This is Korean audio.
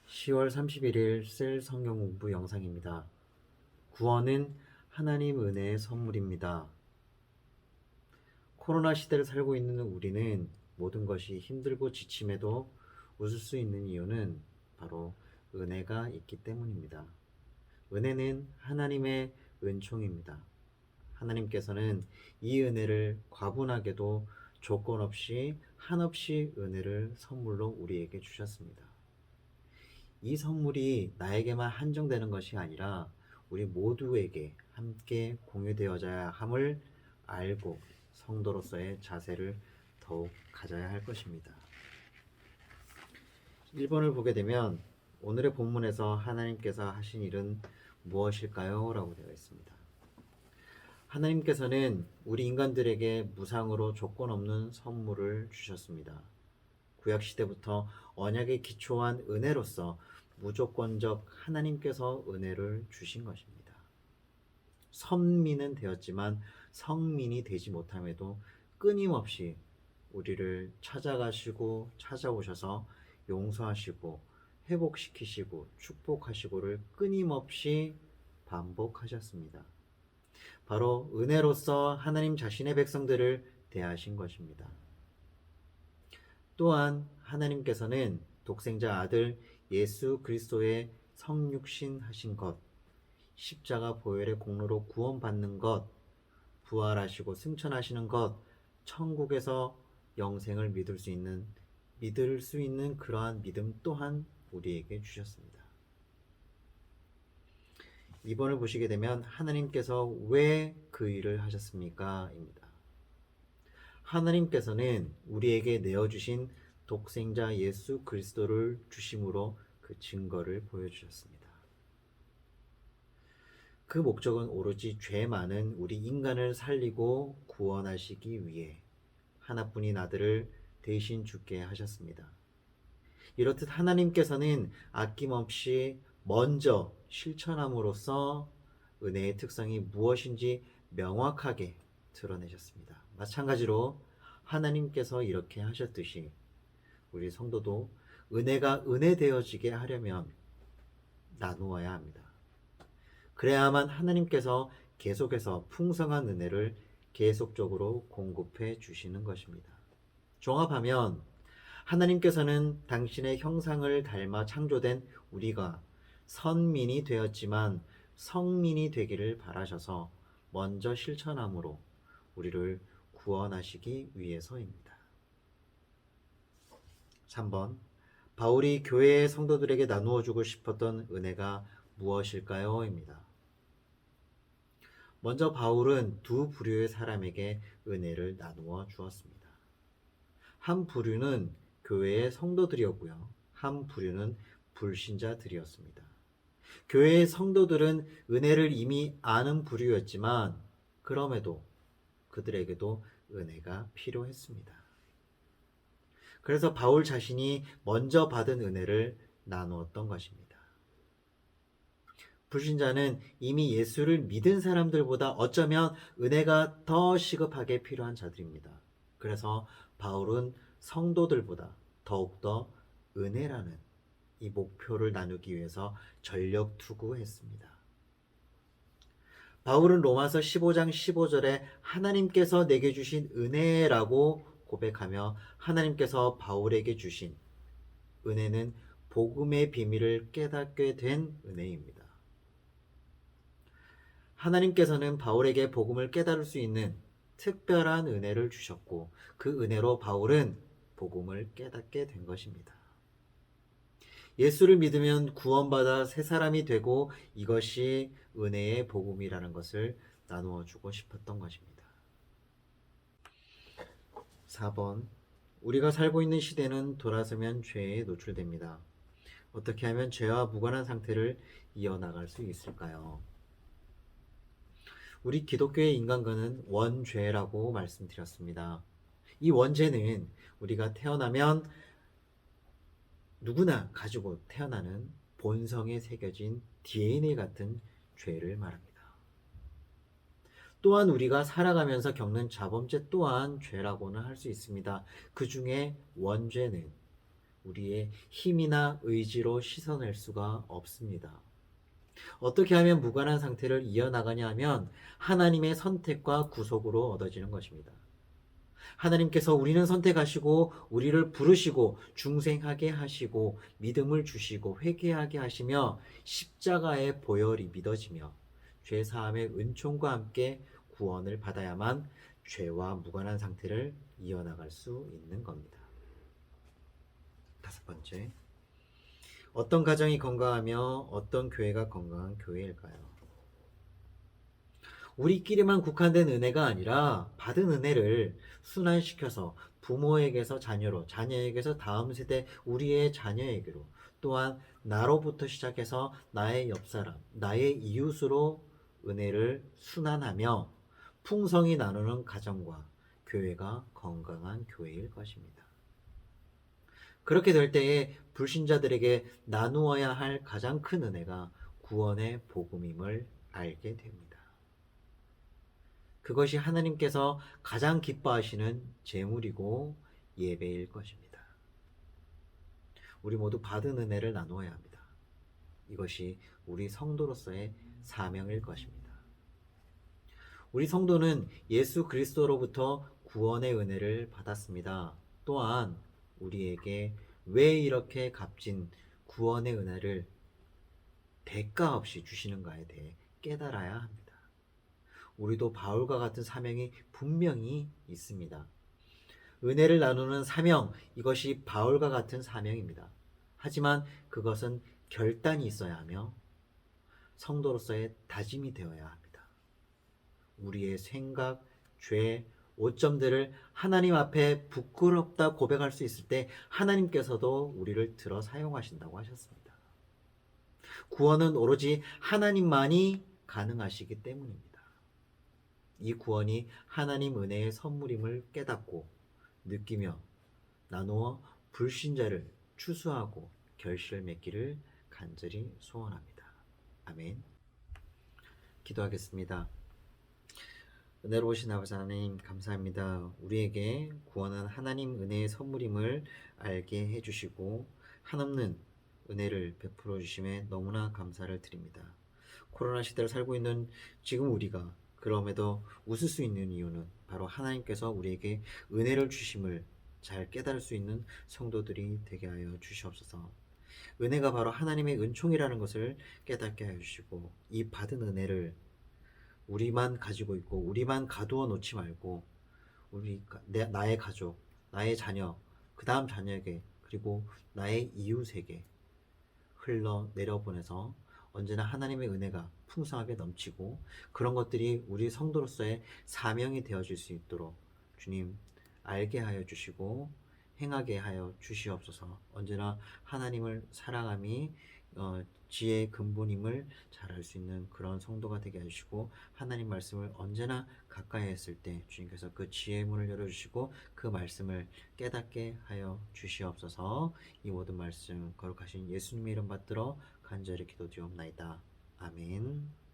(10월 31일) 셀 성경 공부 영상입니다. 구원은 하나님 은혜의 선물입니다. 코로나 시대를 살고 있는 우리는 모든 것이 힘들고 지침에도 웃을 수 있는 이유는 바로 은혜가 있기 때문입니다. 은혜는 하나님의 은총입니다. 하나님께서는 이 은혜를 과분하게도 조건 없이 한없이 은혜를 선물로 우리에게 주셨습니다. 이 선물이 나에게만 한정되는 것이 아니라 우리 모두에게 함께 공유되어져야 함을 알고 성도로서의 자세를 더욱 가져야 할 것입니다. 1번을 보게 되면 오늘의 본문에서 하나님께서 하신 일은 무엇일까요? 라고 되어 있습니다. 하나님께서는 우리 인간들에게 무상으로 조건 없는 선물을 주셨습니다. 구약시대부터 언약에 기초한 은혜로서 무조건적 하나님께서 은혜를 주신 것입니다. 선민은 되었지만 성민이 되지 못함에도 끊임없이 우리를 찾아가시고 찾아오셔서 용서하시고 회복시키시고 축복하시고를 끊임없이 반복하셨습니다. 바로 은혜로서 하나님 자신의 백성들을 대하신 것입니다. 또한 하나님께서는 독생자 아들 예수 그리스도의 성육신 하신 것, 십자가 보혈의 공로로 구원받는 것, 부활하시고 승천하시는 것, 천국에서 영생을 믿을 수 있는 그러한 믿음 또한 우리에게 주셨습니다. 2번을 보시게 되면 하나님께서 왜 그 일을 하셨습니까? 입니다. 하나님께서는 우리에게 내어주신 독생자 예수 그리스도를 주심으로 그 증거를 보여주셨습니다. 그 목적은 오로지 죄 많은 우리 인간을 살리고 구원하시기 위해 하나뿐인 아들을 대신 죽게 하셨습니다. 이렇듯 하나님께서는 아낌없이 먼저 실천함으로써 은혜의 특성이 무엇인지 명확하게 드러내셨습니다. 마찬가지로 하나님께서 이렇게 하셨듯이 우리 성도도 은혜가 은혜되어지게 하려면 나누어야 합니다. 그래야만 하나님께서 계속해서 풍성한 은혜를 계속적으로 공급해 주시는 것입니다. 종합하면 하나님께서는 당신의 형상을 닮아 창조된 우리가 선민이 되었지만 성민이 되기를 바라셔서 먼저 실천함으로 우리를 구원하시기 위해서입니다. 3번, 바울이 교회의 성도들에게 나누어 주고 싶었던 은혜가 무엇일까요? 입니다. 먼저 바울은 두 부류의 사람에게 은혜를 나누어 주었습니다. 한 부류는 교회의 성도들이었고요. 한 부류는 불신자들이었습니다. 교회의 성도들은 은혜를 이미 아는 부류였지만 그럼에도 그들에게도 은혜가 필요했습니다. 그래서 바울 자신이 먼저 받은 은혜를 나누었던 것입니다. 불신자는 이미 예수를 믿은 사람들보다 어쩌면 은혜가 더 시급하게 필요한 자들입니다. 그래서 바울은 성도들보다 더욱더 은혜라는 이 목표를 나누기 위해서 전력 투구했습니다. 바울은 로마서 15장 15절에 하나님께서 내게 주신 은혜라고 고백하며 하나님께서 바울에게 주신 은혜는 복음의 비밀을 깨닫게 된 은혜입니다. 하나님께서는 바울에게 복음을 깨달을 수 있는 특별한 은혜를 주셨고 그 은혜로 바울은 복음을 깨닫게 된 것입니다. 예수를 믿으면 구원받아 새 사람이 되고 이것이 은혜의 복음이라는 것을 나누어 주고 싶었던 것입니다. 4번, 우리가 살고 있는 시대는 돌아서면 죄에 노출됩니다. 어떻게 하면 죄와 무관한 상태를 이어나갈 수 있을까요? 우리 기독교의 인간관은 원죄라고 말씀드렸습니다. 이 원죄는 우리가 태어나면 누구나 가지고 태어나는 본성에 새겨진 DNA 같은 죄를 말합니다. 또한 우리가 살아가면서 겪는 자범죄 또한 죄라고는 할 수 있습니다. 그 중에 원죄는 우리의 힘이나 의지로 씻어낼 수가 없습니다. 어떻게 하면 무관한 상태를 이어나가냐 하면 하나님의 선택과 구속으로 얻어지는 것입니다. 하나님께서 우리는 선택하시고 우리를 부르시고 중생하게 하시고 믿음을 주시고 회개하게 하시며 십자가의 보혈이 믿어지며 죄사함의 은총과 함께 구원을 받아야만 죄와 무관한 상태를 이어나갈 수 있는 겁니다. 다섯 번째, 어떤 가정이 건강하며 어떤 교회가 건강한 교회일까요? 우리끼리만 국한된 은혜가 아니라 받은 은혜를 순환시켜서 부모에게서 자녀로, 자녀에게서 다음 세대 우리의 자녀에게로, 또한 나로부터 시작해서 나의 옆사람, 나의 이웃으로 은혜를 순환하며 풍성히 나누는 가정과 교회가 건강한 교회일 것입니다. 그렇게 될 때에 불신자들에게 나누어야 할 가장 큰 은혜가 구원의 복음임을 알게 됩니다. 그것이 하나님께서 가장 기뻐하시는 제물이고 예배일 것입니다. 우리 모두 받은 은혜를 나누어야 합니다. 이것이 우리 성도로서의 사명일 것입니다. 우리 성도는 예수 그리스도로부터 구원의 은혜를 받았습니다. 또한 우리에게 왜 이렇게 값진 구원의 은혜를 대가 없이 주시는가에 대해 깨달아야 합니다. 우리도 바울과 같은 사명이 분명히 있습니다. 은혜를 나누는 사명, 이것이 바울과 같은 사명입니다. 하지만 그것은 결단이 있어야 하며 성도로서의 다짐이 되어야 합니다. 우리의 생각, 죄, 오점들을 하나님 앞에 부끄럽다 고백할 수 있을 때 하나님께서도 우리를 들어 사용하신다고 하셨습니다. 구원은 오로지 하나님만이 가능하시기 때문입니다. 이 구원이 하나님 은혜의 선물임을 깨닫고 느끼며 나누어 불신자를 추수하고 결실을 맺기를 간절히 소원합니다. 아멘. 기도하겠습니다. 은혜로우신 아버지 하나님 감사합니다. 우리에게 구원은 하나님 은혜의 선물임을 알게 해주시고 한없는 은혜를 베풀어 주심에 너무나 감사를 드립니다. 코로나 시대를 살고 있는 지금 우리가 그럼에도 웃을 수 있는 이유는 바로 하나님께서 우리에게 은혜를 주심을 잘 깨달을 수 있는 성도들이 되게 하여 주시옵소서. 은혜가 바로 하나님의 은총이라는 것을 깨닫게 하여 주시고 이 받은 은혜를 우리만 가지고 있고 우리만 가두어 놓지 말고 나의 가족, 나의 자녀, 그 다음 자녀에게 그리고 나의 이웃에게 흘러 내려보내서 언제나 하나님의 은혜가 풍성하게 넘치고 그런 것들이 우리 성도로서의 사명이 되어질 수 있도록 주님 알게 하여 주시고 행하게 하여 주시옵소서. 언제나 하나님을 사랑함이 지혜의 근본임을 잘 알 수 있는 그런 성도가 되게 해주시고 하나님 말씀을 언제나 가까이 했을 때 주님께서 그 지혜의 문을 열어주시고 그 말씀을 깨닫게 하여 주시옵소서. 이 모든 말씀 거룩하신 예수님의 이름 받들어 간절히 기도드리옵나이다. 아멘.